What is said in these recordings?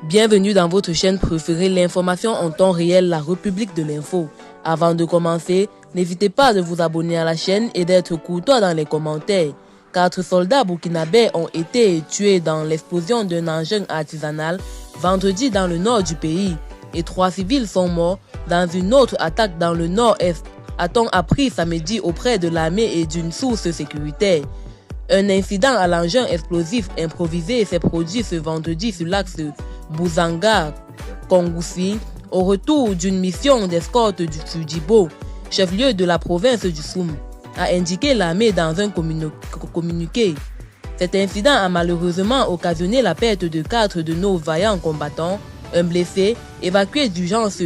Bienvenue dans votre chaîne préférée, l'information en temps réel, la République de l'info. Avant de commencer, n'hésitez pas à vous abonner à la chaîne et d'être courtois dans les commentaires. 4 soldats burkinabés ont été tués dans l'explosion d'un engin artisanal vendredi dans le nord du pays et 3 civils sont morts dans une autre attaque dans le nord-est, a-t-on appris samedi auprès de l'armée et d'une source sécuritaire. Un incident à l'engin explosif improvisé s'est produit ce vendredi sur l'axe Buzanga-Kongoussi au retour d'une mission d'escorte du Djibo, chef-lieu de la province du Soum, a indiqué l'armée dans un communiqué. Cet incident a malheureusement occasionné la perte de 4 de nos vaillants combattants. Un blessé, évacué d'urgence,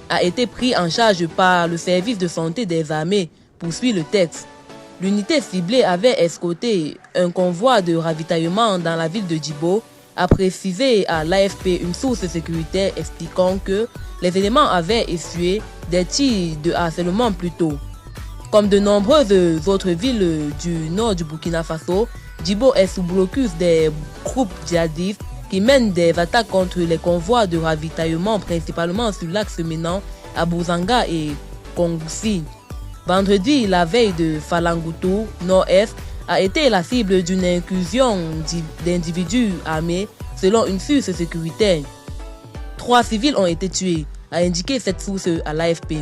a été pris en charge par le service de santé des armées, poursuit le texte. L'unité ciblée avait escorté un convoi de ravitaillement dans la ville de Djibo, a précisé à l'AFP une source sécuritaire expliquant que les éléments avaient essuyé des tirs de harcèlement plus tôt. Comme de nombreuses autres villes du nord du Burkina Faso, Djibo est sous blocus des groupes djihadistes qui mènent des attaques contre les convois de ravitaillement principalement sur l'axe menant à Buzanga et Kongoussi. Vendredi, la veille de Falanguto, nord-est, a été la cible d'une incursion d'individus armés selon une source sécuritaire. 3 civils ont été tués, a indiqué cette source à l'AFP.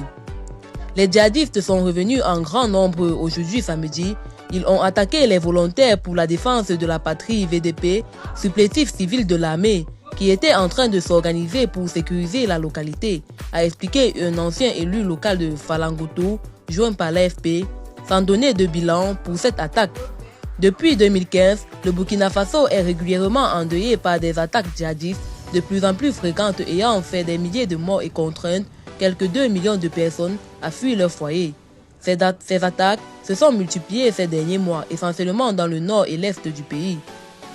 Les djihadistes sont revenus en grand nombre aujourd'hui samedi. Ils ont attaqué les volontaires pour la défense de la patrie VDP, supplétif civil de l'armée, qui était en train de s'organiser pour sécuriser la localité, a expliqué un ancien élu local de Falanguto, joint par l'AFP, sans donner de bilan pour cette attaque. Depuis 2015, le Burkina Faso est régulièrement endeuillé par des attaques djihadistes de plus en plus fréquentes ayant fait des milliers de morts et contraint quelques 2 millions de personnes à fuir leur foyer. Ces attaques se sont multipliées ces derniers mois, essentiellement dans le nord et l'est du pays.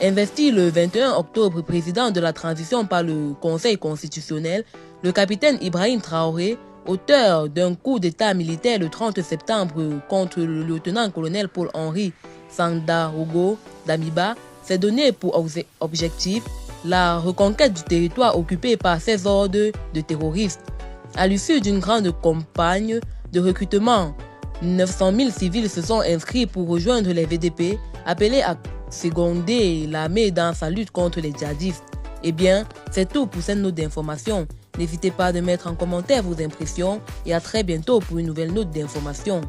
Investi le 21 octobre président de la transition par le Conseil constitutionnel, le capitaine Ibrahim Traoré, auteur d'un coup d'état militaire le 30 septembre contre le lieutenant-colonel Paul-Henri Sandaogo Damiba, s'est donné pour objectif la reconquête du territoire occupé par ces hordes de terroristes. À l'issue d'une grande campagne de recrutement, 900 000 civils se sont inscrits pour rejoindre les VDP, appelés à seconder l'armée dans sa lutte contre les djihadistes. Eh bien, c'est tout pour cette note d'information. N'hésitez pas à mettre en commentaire vos impressions et à très bientôt pour une nouvelle note d'information.